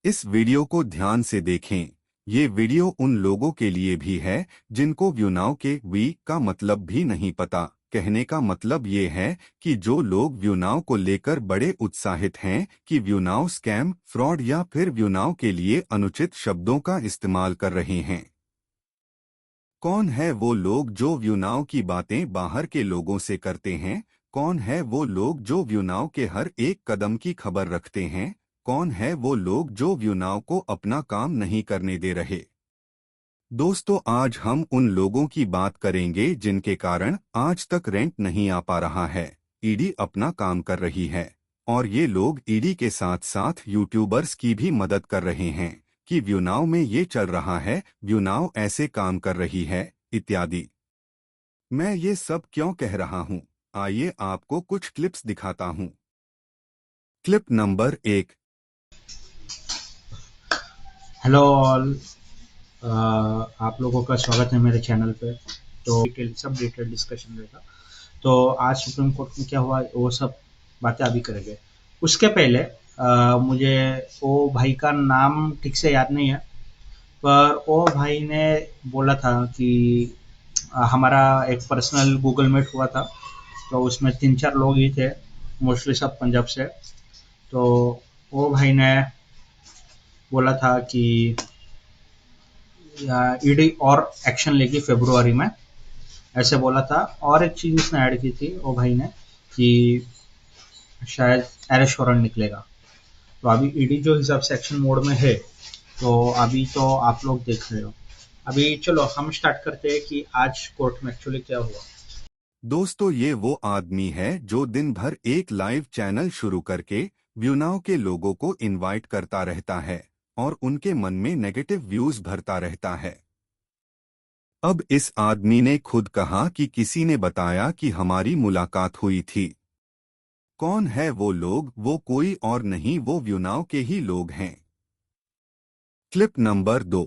इस वीडियो को ध्यान से देखें। ये वीडियो उन लोगों के लिए भी है जिनको व्यूनाव के वी का मतलब भी नहीं पता। कहने का मतलब ये है कि जो लोग व्यूनाव को लेकर बड़े उत्साहित हैं कि व्यूनाव स्कैम, फ्रॉड या फिर व्यूनाव के लिए अनुचित शब्दों का इस्तेमाल कर रहे हैं। कौन है वो लोग जो व्यूनाव की बातें बाहर के लोगों से करते हैं? कौन है वो लोग जो व्यूनाव के हर एक कदम की खबर रखते हैं? कौन है वो लोग जो व्यूनाव को अपना काम नहीं करने दे रहे? दोस्तों, आज हम उन लोगों की बात करेंगे जिनके कारण आज तक रेंट नहीं आ पा रहा है। ईडी अपना काम कर रही है और ये लोग ईडी के साथ साथ यूट्यूबर्स की भी मदद कर रहे हैं कि व्यूनाव में ये चल रहा है, व्यूनाव ऐसे काम कर रही है, इत्यादि। मैं ये सब क्यों कह रहा हूँ? आइए आपको कुछ क्लिप्स दिखाता हूँ। Clip number 1। हेलो ऑल, आप लोगों का स्वागत है मेरे चैनल पे। तो डिटेल डिस्कशन रहेगा। तो आज सुप्रीम कोर्ट में क्या हुआ वो सब बातें अभी करेंगे। उसके पहले मुझे वो भाई का नाम ठीक से याद नहीं है, पर वो भाई ने बोला था कि हमारा एक पर्सनल गूगल मीट हुआ था, तो उसमें 3-4 लोग ही थे, मोस्टली सब पंजाब से। तो वो भाई ने बोला था कि ईडी और एक्शन लेगी फरवरी में, ऐसे बोला था। और एक चीज उसने ऐड की थी वो भाई ने कि शायद अरेस्ट वारंट निकलेगा। तो अभी ईडी जो हिसाब से एक्शन मोड में है, तो अभी तो आप लोग देख रहे हो। अभी चलो हम स्टार्ट करते हैं कि आज कोर्ट में एक्चुअली क्या हुआ। दोस्तों, ये वो आदमी है जो दिन भर एक लाइव चैनल शुरू करके व्यूनाव के लोगों को इनवाइट करता रहता है और उनके मन में नेगेटिव व्यूज भरता रहता है। अब इस आदमी ने खुद कहा कि किसी ने बताया कि हमारी मुलाकात हुई थी। कौन है वो लोग? वो कोई और नहीं, वो व्यूनाव के ही लोग हैं। Clip number 2।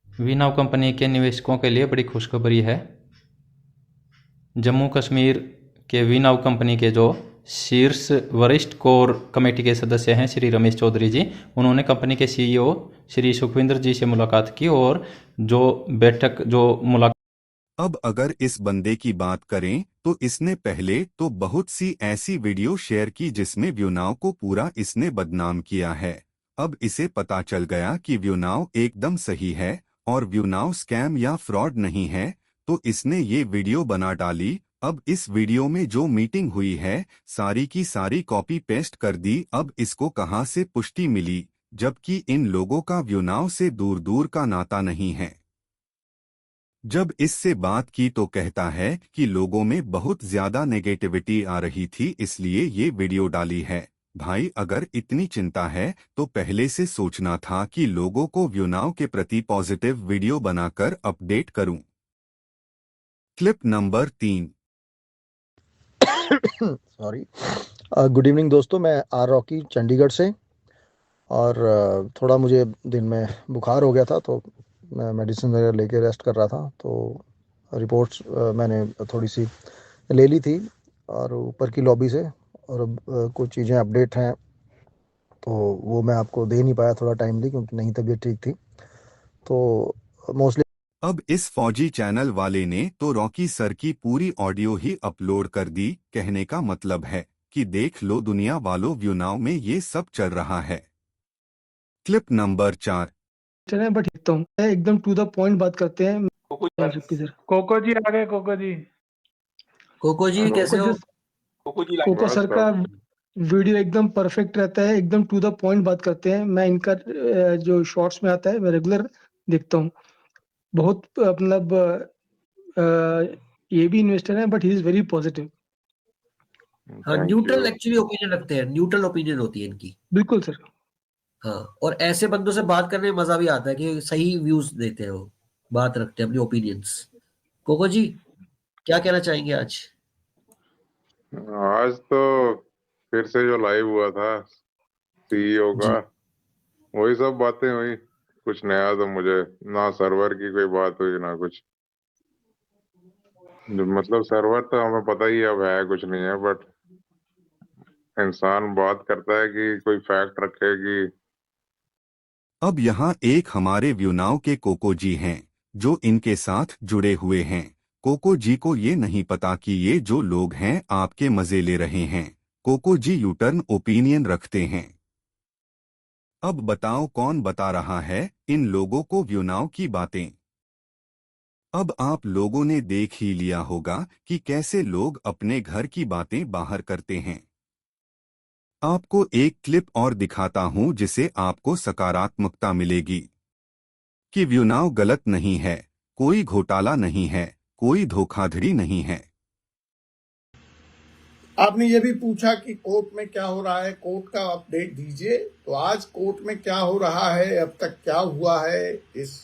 वीनाव कंपनी के निवेशकों के लिए बड़ी खुशखबरी है। जम्मू कश्मीर के वीनाव कंपनी के जो शीर्ष वरिष्ठ कोर कमेटी के सदस्य हैं श्री रमेश चौधरी जी, उन्होंने कंपनी के सीईओ श्री सुखविंदर जी से मुलाकात की और मुलाकात अब अगर इस बंदे की बात करें तो इसने पहले तो बहुत सी ऐसी वीडियो शेयर की जिसमें व्यूनाव को पूरा इसने बदनाम किया है। अब इसे पता चल गया कि व्यूनाव एकदम सही है और व्यूनाव स्कैम या फ्रॉड नहीं है, तो इसने ये वीडियो बना डाली। अब इस वीडियो में जो मीटिंग हुई है सारी की सारी कॉपी पेस्ट कर दी। अब इसको कहाँ से पुष्टि मिली, जबकि इन लोगों का व्यूनाव से दूर दूर का नाता नहीं है। जब इससे बात की तो कहता है कि लोगों में बहुत ज्यादा नेगेटिविटी आ रही थी, इसलिए ये वीडियो डाली है। भाई, अगर इतनी चिंता है तो पहले से सोचना था कि लोगों को व्यूनाव के प्रति पॉजिटिव वीडियो बनाकर अपडेट करूं। Clip number 3। Sorry. Good evening दोस्तों, मैं आर रॉकी चंडीगढ़ से। और थोड़ा मुझे दिन में बुखार हो गया था, तो मैं मेडिसिन वगैरह लेके रेस्ट कर रहा था। तो रिपोर्ट्स मैंने थोड़ी सी ले ली थी और ऊपर की लॉबी से, और अब कुछ चीज़ें अपडेट हैं, तो वो मैं आपको दे नहीं पाया थोड़ा टाइमली, क्योंकि नहीं तबीयत ठीक थी। तो मोस्टली अब इस फौजी चैनल वाले ने तो रॉकी सर की पूरी ऑडियो ही अपलोड कर दी। कहने का मतलब है कि देख लो दुनिया वालों, व्यूनाव में ये सब चल रहा है। Clip number 4। चलें, बट एकदम टू द पॉइंट बात करते हैं। कोको जी आ गए। कोको जी कैसे हो? कोको सर का वीडियो एकदम परफेक्ट रहता है, एकदम टू द पॉइंट बात करते हैं। मैं इनका जो शॉर्ट्स में आता है मैं रेगुलर देखता हूँ। बहुत मतलब ये भी इन्वेस्टर है, but he is very positive. Neutral actually opinion रखते हैं, न्यूट्रल ओपिनियन होती है इनकी। बिल्कुल सर। हाँ, और ऐसे बंदों से बात करने में मजा भी आता है कि सही व्यूज देते हैं, वो बात रखते हैं अपनी ओपिनियंस। कोको जी क्या कहना चाहेंगे आज? आज तो फिर से जो लाइव हुआ था सीईओ का, वही सब बातें हुई। कुछ नया तो मुझे ना, सर्वर की कोई बात हुई ना कुछ। मतलब सर्वर तो हमें पता ही अब है, कुछ नहीं है, बट इंसान बात करता है कि कोई फैक्ट रखे कि अब यहाँ एक हमारे व्यूनाव के कोको जी हैं जो इनके साथ जुड़े हुए हैं। कोको जी को ये नहीं पता कि ये जो लोग हैं आपके मजे ले रहे हैं। कोको जी यूटर्न ओपिनियन रखते हैं। अब बताओ कौन बता रहा है इन लोगों को व्यूनाव की बातें। अब आप लोगों ने देख ही लिया होगा कि कैसे लोग अपने घर की बातें बाहर करते हैं। आपको एक क्लिप और दिखाता हूं जिसे आपको सकारात्मकता मिलेगी कि व्यूनाव गलत नहीं है, कोई घोटाला नहीं है, कोई धोखाधड़ी नहीं है। आपने ये भी पूछा कि कोर्ट में क्या हो रहा है, कोर्ट का अपडेट दीजिए। तो आज कोर्ट में क्या हो रहा है, अब तक क्या हुआ है, इस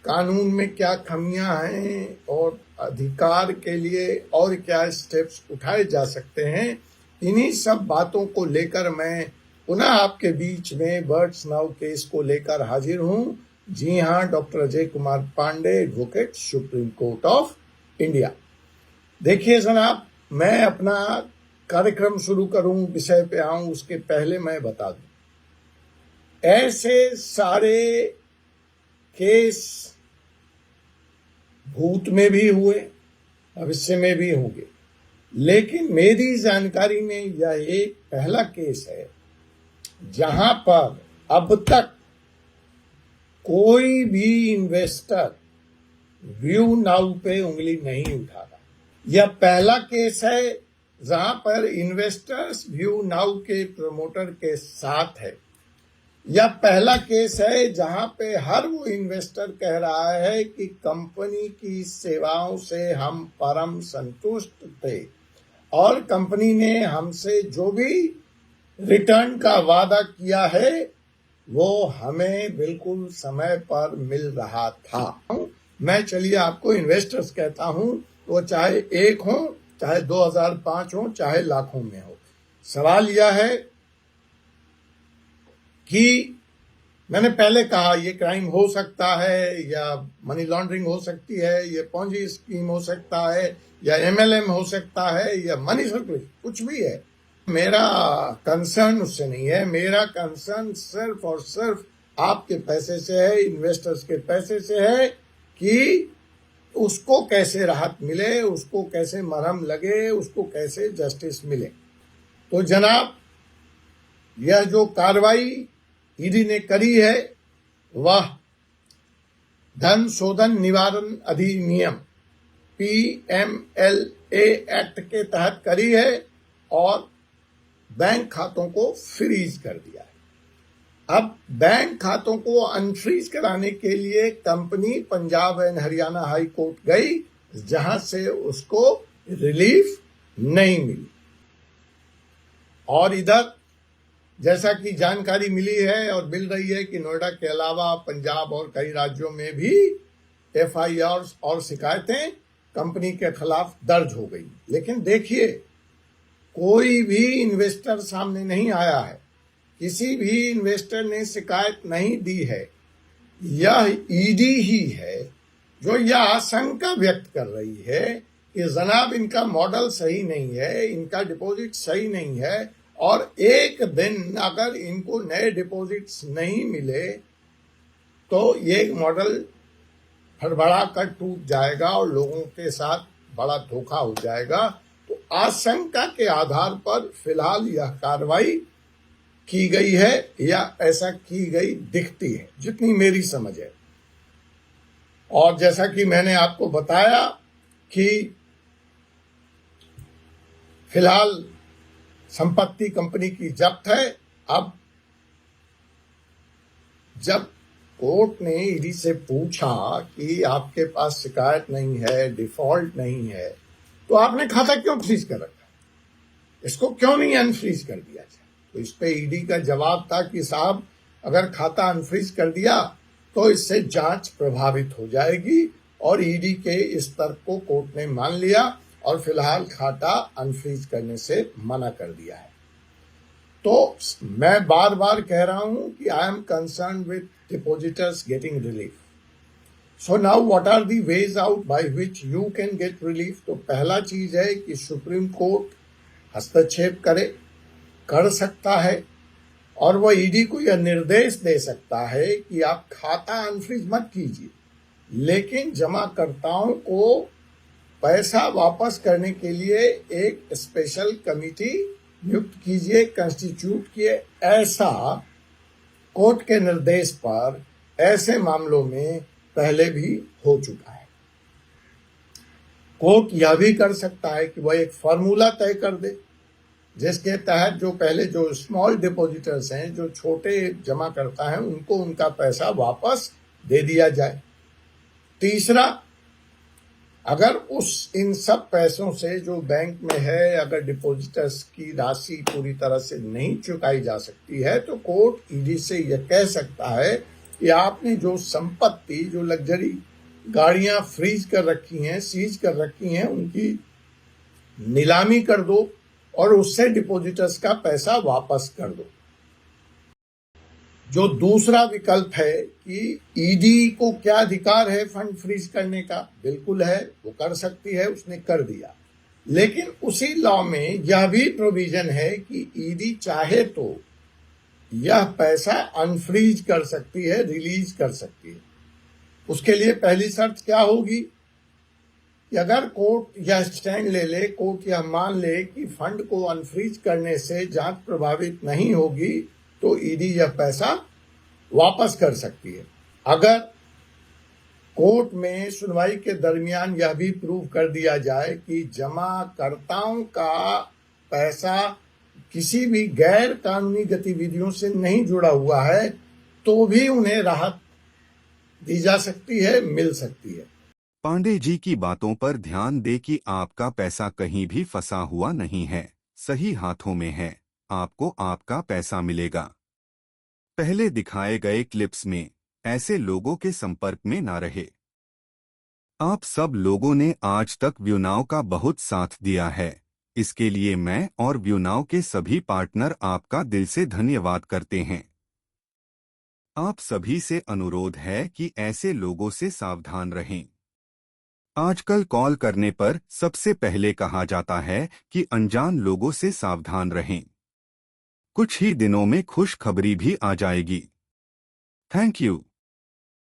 कानून में क्या खामियां हैं और अधिकार के लिए और क्या स्टेप्स उठाए जा सकते हैं, इन्हीं सब बातों को लेकर मैं पुनः आपके बीच में बर्ड्स नाउ केस को लेकर हाजिर हूं। जी हां, doctor Ajay Kumar Pandey, advocate, Supreme Court of India. देखिए जनाब, मैं अपना कार्यक्रम शुरू करूं, विषय पे आऊं, उसके पहले मैं बता दूं, ऐसे सारे केस भूत में भी हुए, भविष्य में भी होंगे, लेकिन मेरी जानकारी में यह एक पहला केस है जहां पर अब तक कोई भी इन्वेस्टर व्यू नाउ पे उंगली नहीं उठा रहा। यह पहला केस है जहां पर इन्वेस्टर्स व्यू नाउ के प्रमोटर के साथ है। यह पहला केस है जहां पे हर वो इन्वेस्टर कह रहा है कि कंपनी की सेवाओं से हम परम संतुष्ट थे और कंपनी ने हमसे जो भी रिटर्न का वादा किया है वो हमें बिल्कुल समय पर मिल रहा था। मैं चलिए आपको इन्वेस्टर्स कहता हूं, वो चाहे एक हो, चाहे 2005 हो, चाहे लाखों में हो। सवाल यह है कि मैंने पहले कहा ये क्राइम हो सकता है या मनी लॉन्ड्रिंग हो सकती है, ये पॉन्जी स्कीम हो सकता है या MLM हो सकता है या मनी सर्कुलेशन, कुछ भी है। मेरा कंसर्न उससे नहीं है। मेरा कंसर्न सिर्फ और सिर्फ आपके पैसे से है, इन्वेस्टर्स के पैसे से है कि उसको कैसे राहत मिले, उसको कैसे मरहम लगे, उसको कैसे जस्टिस मिले। तो जनाब, यह जो कार्रवाई ईडी ने करी है वह धन शोधन निवारण अधिनियम PMLA एक्ट के तहत करी है और बैंक खातों को फ्रीज कर दिया है। अब बैंक खातों को अनफ्रीज कराने के लिए company Punjab and Haryana high court गई, जहां से उसको रिलीफ नहीं मिली। और इधर जैसा कि जानकारी मिली है और मिल रही है कि नोएडा के अलावा पंजाब और कई राज्यों में भी FIRs और शिकायतें कंपनी के खिलाफ दर्ज हो गई। लेकिन देखिए, कोई भी इन्वेस्टर सामने नहीं आया है, किसी भी इन्वेस्टर ने शिकायत नहीं दी है। यह ईडी ही है जो यह आशंका व्यक्त कर रही है कि जनाब इनका मॉडल सही नहीं है, इनका डिपॉजिट सही नहीं है और एक दिन अगर इनको नए डिपॉजिट्स नहीं मिले तो ये मॉडल फड़बड़ा कर टूट जाएगा और लोगों के साथ बड़ा धोखा हो जाएगा। तो आशंका के आधार पर फिलहाल यह कार्रवाई की गई है या ऐसा की गई दिखती है, जितनी मेरी समझ है। और जैसा कि मैंने आपको बताया कि फिलहाल संपत्ति कंपनी की जब्त है। अब जब कोर्ट ने ईडी से पूछा कि आपके पास शिकायत नहीं है, डिफॉल्ट नहीं है, तो आपने खाता क्यों फ्रीज कर रखा, इसको क्यों नहीं अनफ्रीज कर दिया जाए? तो इस पे ईडी का जवाब था कि साहब अगर खाता अनफ्रीज कर दिया तो इससे जांच प्रभावित हो जाएगी और ईडी के इस तर्क को कोर्ट ने मान लिया और फिलहाल खाता अनफ्रीज करने से मना कर दिया है। तो मैं बार बार कह रहा हूं कि I am concern with depositors getting relief. So now what are the ways out by which you can get relief? तो पहला चीज है कि सुप्रीम कोर्ट हस्तक्षेप कर सकता है और वह ईडी को यह निर्देश दे सकता है कि आप खाता अनफ्रीज मत कीजिए, लेकिन जमाकर्ताओं को पैसा वापस करने के लिए एक स्पेशल कमिटी नियुक्त कीजिए, कंस्टिट्यूट किए। ऐसा कोर्ट के निर्देश पर ऐसे मामलों में पहले भी हो चुका है। कोर्ट यह भी कर सकता है कि वह एक फॉर्मूला तय कर दे जिसके तहत जो स्मॉल डिपॉजिटर्स हैं, जो छोटे जमा करता है, उनको उनका पैसा वापस दे दिया जाए। तीसरा, अगर इन सब पैसों से जो बैंक में है, अगर डिपॉजिटर्स की राशि पूरी तरह से नहीं चुकाई जा सकती है, तो कोर्ट ईडी से यह कह सकता है कि आपने जो संपत्ति, जो लग्जरी गाड़ियां फ्रीज कर रखी हैं, सीज कर रखी हैं, उनकी नीलामी कर दो और उससे डिपॉजिटर्स का पैसा वापस कर दो। जो दूसरा विकल्प है कि ईडी को क्या अधिकार है फंड फ्रीज करने का, बिल्कुल है, वो कर सकती है, उसने कर दिया। लेकिन उसी लॉ में यह भी प्रोविजन है कि ईडी चाहे तो यह पैसा अनफ्रीज कर सकती है, रिलीज कर सकती है। उसके लिए पहली शर्त क्या होगी कि अगर कोर्ट यह स्टैंड ले ले, कोर्ट यह मान ले कि फंड को अनफ्रीज करने से जांच प्रभावित नहीं होगी, तो ईडी यह पैसा वापस कर सकती है। अगर कोर्ट में सुनवाई के दरमियान यह भी प्रूव कर दिया जाए कि जमाकर्ताओं का पैसा किसी भी गैर कानूनी गतिविधियों से नहीं जुड़ा हुआ है, तो भी उन्हें राहत दी जा सकती है, मिल सकती है। पांडे जी की बातों पर ध्यान दे कि आपका पैसा कहीं भी फंसा हुआ नहीं है, सही हाथों में है, आपको आपका पैसा मिलेगा। पहले दिखाए गए क्लिप्स में ऐसे लोगों के संपर्क में ना रहे। आप सब लोगों ने आज तक व्यूनाव का बहुत साथ दिया है, इसके लिए मैं और व्यूनाव के सभी पार्टनर आपका दिल से धन्यवाद करते हैं। आप सभी से अनुरोध है कि ऐसे लोगों से सावधान रहें। आजकल कॉल करने पर सबसे पहले कहा जाता है कि अनजान लोगों से सावधान रहें। कुछ ही दिनों में खुशखबरी भी आ जाएगी। Thank you.